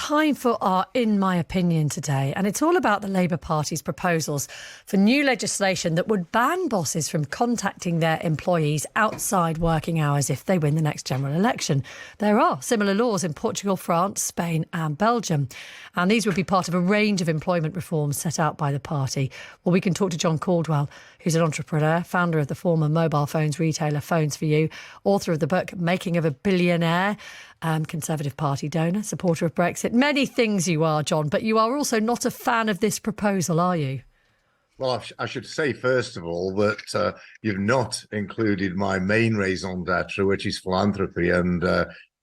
time for our In My Opinion today, and it's all about the Labour Party's proposals for new legislation that would ban bosses from contacting their employees outside working hours if they win the next general election. There are similar laws in Portugal, France, Spain and Belgium, and these would be part of a range of employment reforms set out by the party. Well, we can talk to John Caudwell, who's an entrepreneur, founder of the former mobile phones retailer Phones for You, author of the book Making of a Billionaire, Conservative Party donor, supporter of Brexit. Many things you are, John, but you are also not a fan of this proposal, are you? Well, I should say, first of all, that you've not included my main raison d'etre, which is philanthropy and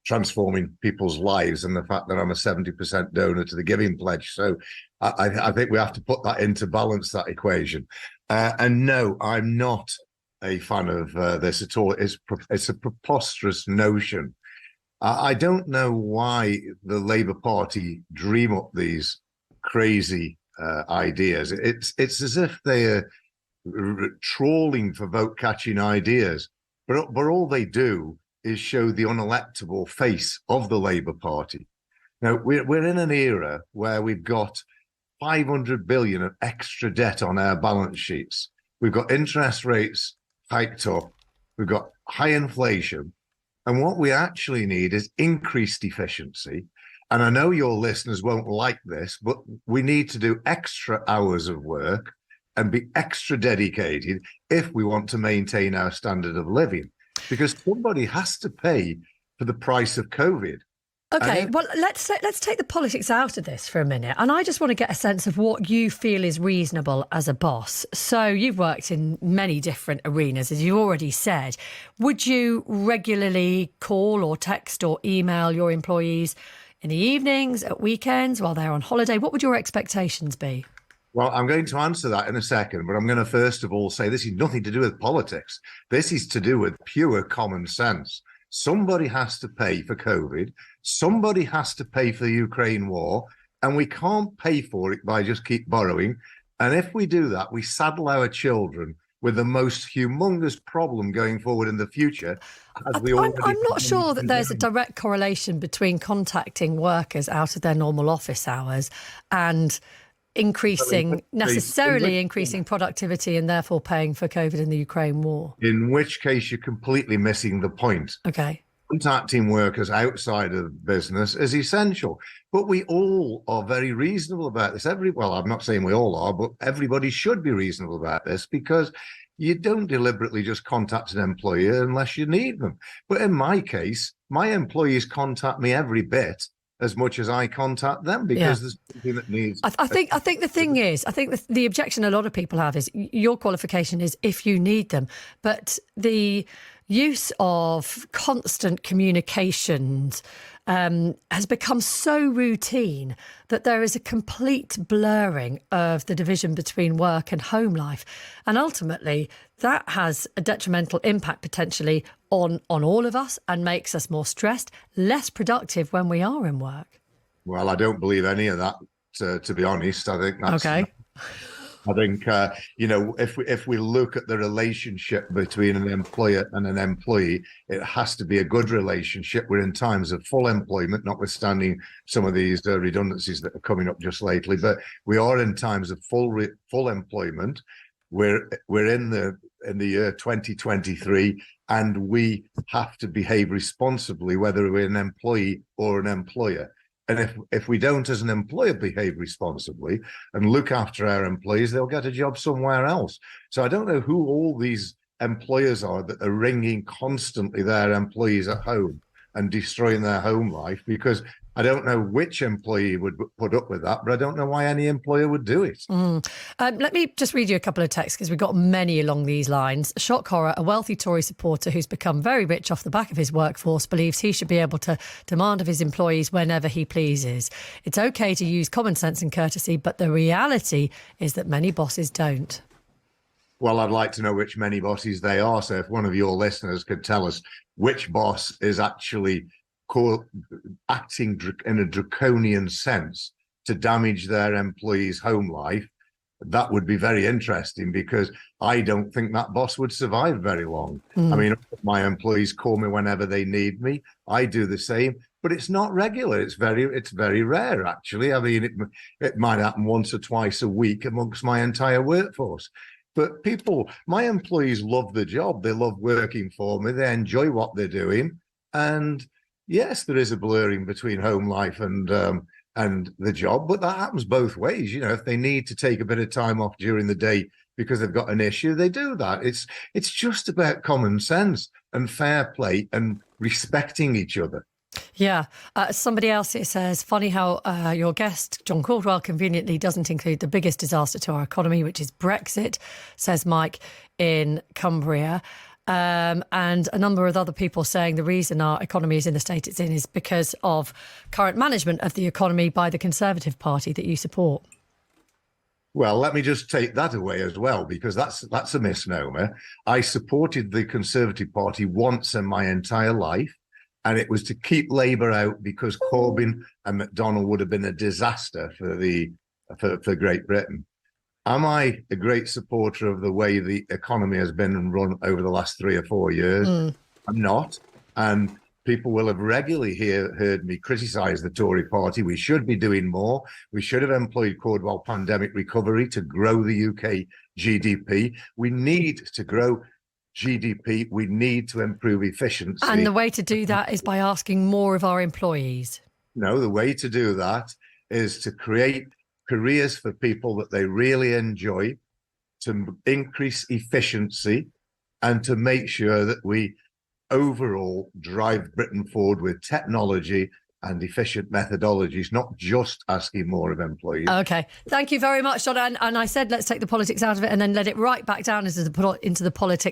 transforming people's lives, and the fact that I'm a 70% donor to the Giving Pledge. So I think we have to put that into balance, that equation. And no, I'm not a fan of this at all. It's a preposterous notion. I don't know why the Labour Party dream up these crazy ideas. It's as if they're trawling for vote-catching ideas, but all they do is show the unelectable face of the Labour Party. Now, we're in an era where we've got 500 billion of extra debt on our balance sheets. We've got interest rates hiked up. We've got high inflation. And what we actually need is increased efficiency. And I know your listeners won't like this, but we need to do extra hours of work and be extra dedicated if we want to maintain our standard of living, because somebody has to pay for the price of COVID. OK, well, let's take the politics out of this for a minute. And I just want to get a sense of what you feel is reasonable as a boss. So you've worked in many different arenas, as you already said. Would you regularly call or text or email your employees in the evenings, at weekends, while they're on holiday? What would your expectations be? Well, I'm going to answer that in a second, but I'm going to first of all say this is nothing to do with politics. This is to do with pure common sense. Somebody has to pay for COVID. Somebody has to pay for the Ukraine war, and we can't pay for it by just keep borrowing. And if we do that, we saddle our children with the most humongous problem going forward in the future. I'm not sure that there's a direct correlation between contacting workers out of their normal office hours and increasing productivity and therefore paying for COVID and the Ukraine war. In which case, you're completely missing the point. Okay. Contacting workers outside of business is essential, but we all are very reasonable about this. Well, I'm not saying we all are, but everybody should be reasonable about this, because you don't deliberately just contact an employer unless you need them. But in my case, my employees contact me every bit as much as I contact them, because there's something that needs. I think the thing is, I think the objection a lot of people have is your qualification is if you need them, but the use of constant communications has become so routine that there is a complete blurring of the division between work and home life. And ultimately, that has a detrimental impact potentially on all of us and makes us more stressed, less productive when we are in work. Well, I don't believe any of that, to be honest. I think that's... Okay. I think, if we look at the relationship between an employer and an employee, it has to be a good relationship. We're in times of full employment, notwithstanding some of these redundancies that are coming up just lately. But we are in times of full employment. We're in the year 2023, and we have to behave responsibly, whether we're an employee or an employer. And if we don't, as an employer, behave responsibly and look after our employees, they'll get a job somewhere else. So I don't know who all these employers are that are ringing constantly their employees at home and destroying their home life, because I don't know which employee would put up with that, but I don't know why any employer would do it. Let me just read you a couple of texts, because we've got many along these lines. Shock horror, a wealthy Tory supporter who's become very rich off the back of his workforce believes he should be able to demand of his employees whenever he pleases. It's okay to use common sense and courtesy, but the reality is that many bosses don't. Well, I'd like to know which many bosses they are. So if one of your listeners could tell us which boss is actually acting in a draconian sense to damage their employees' home life, that would be very interesting, because I don't think that boss would survive very long. I mean, my employees call me whenever they need me. I do the same. but it's not regular. It's very rare, actually. I mean, it might happen once or twice a week amongst my entire workforce. But my employees love the job. They love working for me. They enjoy what they're doing. And yes, there is a blurring between home life and the job, but that happens both ways. You know, if they need to take a bit of time off during the day because they've got an issue, they do that. It's just about common sense and fair play and respecting each other. Yeah. Somebody else here says, funny how your guest, John Caudwell, conveniently doesn't include the biggest disaster to our economy, which is Brexit, says Mike in Cumbria. And a number of other people saying the reason our economy is in the state it's in is because of current management of the economy by the Conservative Party that you support. Well, let me just take that away as well, because that's a misnomer. I supported the Conservative Party once in my entire life, and it was to keep Labour out because Corbyn and McDonnell would have been a disaster for Great Britain. Am I a great supporter of the way the economy has been run over the last 3 or 4 years? I'm not. And people will have regularly heard me criticise the Tory party. We should be doing more. We should have employed Caudwell pandemic recovery to grow the UK GDP. We need to grow GDP. We need to improve efficiency. And the way to do that is by asking more of our employees. No, the way to do that is to create careers for people that they really enjoy, to increase efficiency, and to make sure that we overall drive Britain forward with technology and efficient methodologies, not just asking more of employees. Okay. Thank you very much, John. And I said, let's take the politics out of it and then let it right back down into the politics.